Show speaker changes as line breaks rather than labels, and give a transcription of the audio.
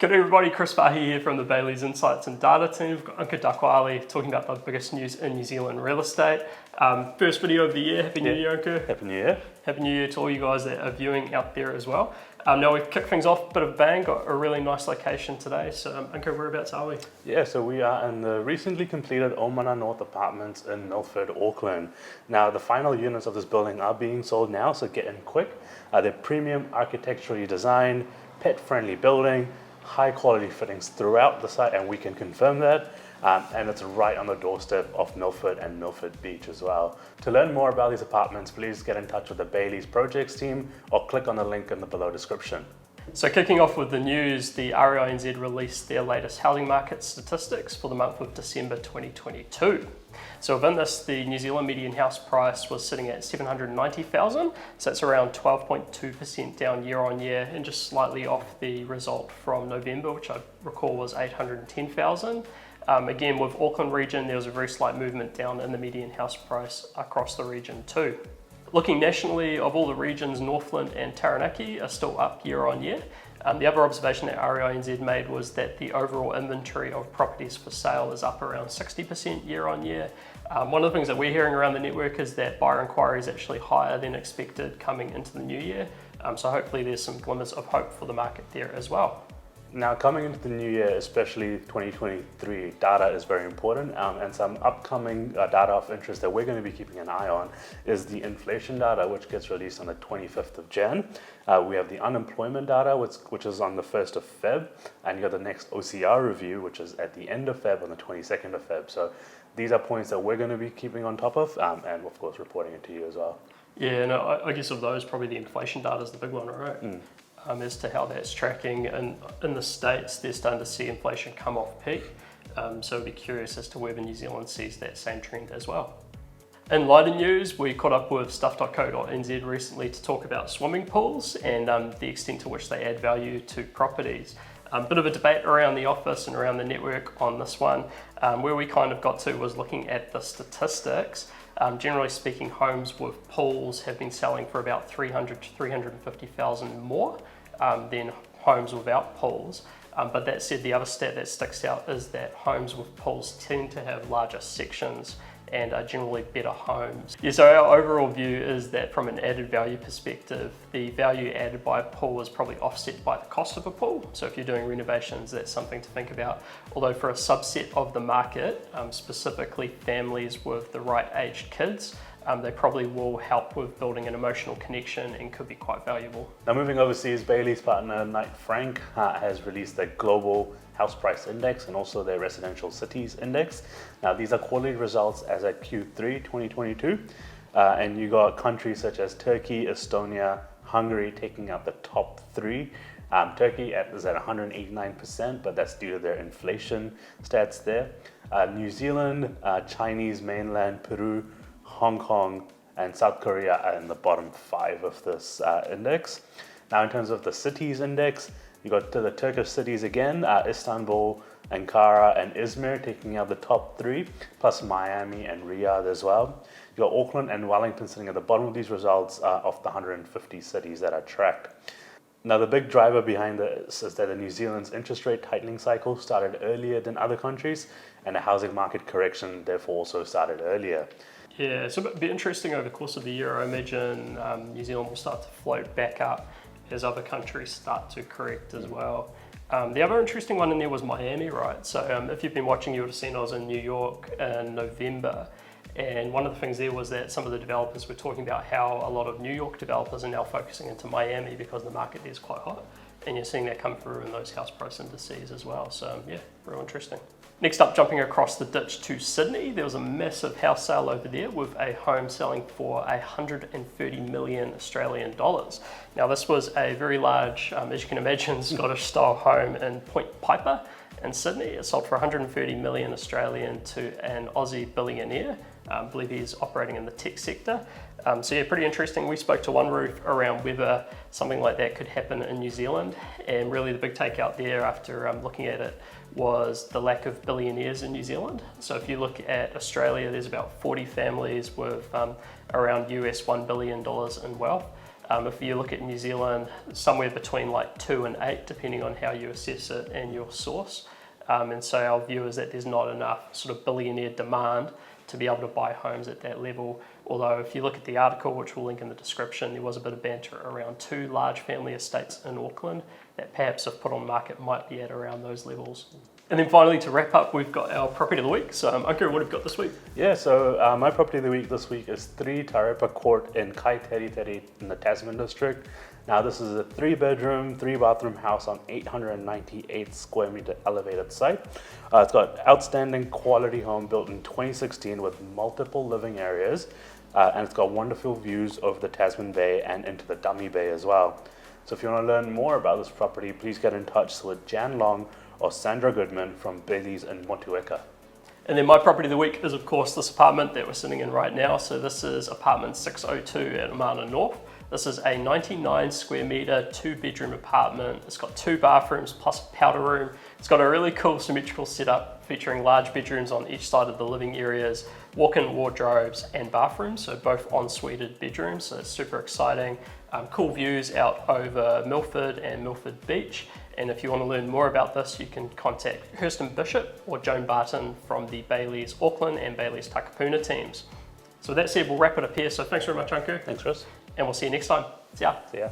Good everybody, Chris Farhi here from the Bayleys Insights and Data team. We've got Ankur Dakwale talking about the biggest news in New Zealand real estate. First video of the year. Happy New Year, Ankur.
Happy New Year.
Happy New Year to all you guys that are viewing out there as well. Now we've kicked things off a bit of a bang, got a really nice location today. So Ankur, whereabouts are we?
Yeah, so we are in the recently completed Omana Noth apartments in Milford, Auckland. Now the final units of this building are being sold now, so get in quick. They're premium architecturally designed, pet-friendly building, high quality fittings throughout the site, and we can confirm that. And it's right on the doorstep of Milford and Milford Beach as well. To learn more about these apartments, please get in touch with the Bayleys Projects team or click on the link in the below description.
So kicking off with the news, the REINZ released their latest housing market statistics for the month of December 2022. So within this, the New Zealand median house price was sitting at 790,000, so that's around 12.2% down year on year and just slightly off the result from November, which I recall was 810,000. Again, with Auckland region, there was a very slight movement down in the median house price across the region too. Looking nationally, of all the regions, Northland and Taranaki are still up year on year. The other observation that REINZ made was that the overall inventory of properties for sale is up around 60% year on year. One of the things that we're hearing around the network is that buyer inquiry is actually higher than expected coming into the new year. So hopefully there's some glimmers of hope for the market there as well.
Now coming into the new year, especially 2023, data is very important, and some upcoming data of interest that we're going to be keeping an eye on is the inflation data, which gets released on the 25th of Jan. We have the unemployment data, which is on the 1st of Feb, and you have the next OCR review, which is at the end of Feb on the 22nd of Feb. So these are points that we're going to be keeping on top of, and of course reporting it to you as well.
Yeah, no, I guess of those, probably the inflation data is the big one, right? As to how that's tracking. And in the States, they're starting to see inflation come off peak. So I'd be curious as to whether New Zealand sees that same trend as well. In lighter news, we caught up with stuff.co.nz recently to talk about swimming pools and the extent to which they add value to properties. Bit of a debate around the office and around the network on this one. Where we kind of got to was looking at the statistics. Generally speaking, homes with pools have been selling for about 300 to 350,000 more than homes without pools. But that said, the other stat that sticks out is that homes with pools tend to have larger sections and are generally better homes. Yeah, so our overall view is that from an added value perspective, the value added by a pool is probably offset by the cost of a pool. So if you're doing renovations, that's something to think about. Although for a subset of the market, specifically families with the right aged kids, they probably will help with building an emotional connection and could be quite valuable.
Now moving overseas, Bayleys partner Knight Frank has released their global house price index and also their residential cities index. Now these are quarterly results as at Q3 2022, and you got countries such as Turkey, Estonia, Hungary taking out the top three. Turkey is at 189%, but that's due to their inflation stats there. New Zealand, Chinese mainland, Peru, Hong Kong, and South Korea are in the bottom 5 of this index. Now in terms of the cities index, you got the Turkish cities again, Istanbul, Ankara, and Izmir taking out the top 3, plus Miami and Riyadh as well. You got Auckland and Wellington sitting at the bottom of these results of the 150 cities that are tracked. Now the big driver behind this is that the New Zealand's interest rate tightening cycle started earlier than other countries, and the housing market correction therefore also started earlier.
Yeah, so it'll be interesting over the course of the year. I imagine New Zealand will start to float back up as other countries start to correct as well. The other interesting one in there was Miami, right? So if you've been watching, you would have seen I was in New York in November. And one of the things there was that some of the developers were talking about how a lot of New York developers are now focusing into Miami because the market there is quite hot. And you're seeing that come through in those house price indices as well. So yeah, real interesting. Next up, jumping across the ditch to Sydney, there was a massive house sale over there with a home selling for 130 million Australian dollars. Now this was a very large, as you can imagine, Scottish style home in Point Piper in Sydney. It sold for 130 million Australian to an Aussie billionaire. I believe he's operating in the tech sector. So yeah, pretty interesting. We spoke to One Roof around whether something like that could happen in New Zealand, and really the big takeout there after looking at it was the lack of billionaires in New Zealand. So if you look at Australia, there's about 40 families with around US $1 billion in wealth. If you look at New Zealand, somewhere between like 2 and 8, depending on how you assess it and your source. And so our view is that there's not enough sort of billionaire demand to be able to buy homes at that level. Although if you look at the article, which we'll link in the description, there was a bit of banter around 2 large family estates in Auckland that perhaps if put on market might be at around those levels. And then finally, to wrap up, we've got our property of the week. So Ankur, what have you got this week?
Yeah, so my property of the week this week is 3 Tarepa Court in Kaiteriteri in the Tasman district. Now this is a 3-bedroom, 3-bathroom house on 898 square meter elevated site. It's got outstanding quality home built in 2016 with multiple living areas, and it's got wonderful views over the Tasman Bay and into the Dummy Bay as well. So if you want to learn more about this property, please get in touch with Jan Long or Sandra Goodman from Bayleys in Motueka.
And then my property of the week is of course this apartment that we're sitting in right now. So this is apartment 602 at Omana North. This is a 99 square meter, 2-bedroom apartment. It's got 2 bathrooms plus a powder room. It's got a really cool symmetrical setup featuring large bedrooms on each side of the living areas, walk-in wardrobes and bathrooms, so both en-suited bedrooms, so it's super exciting. Cool views out over Milford and Milford Beach. And if you want to learn more about this, you can contact Hurston Bishop or Joan Barton from the Bayleys Auckland and Bayleys Takapuna teams. So with that said, we'll wrap it up here. So thanks very much, Ankur.
Thanks, Chris.
And we'll see you next time. See ya.
See ya.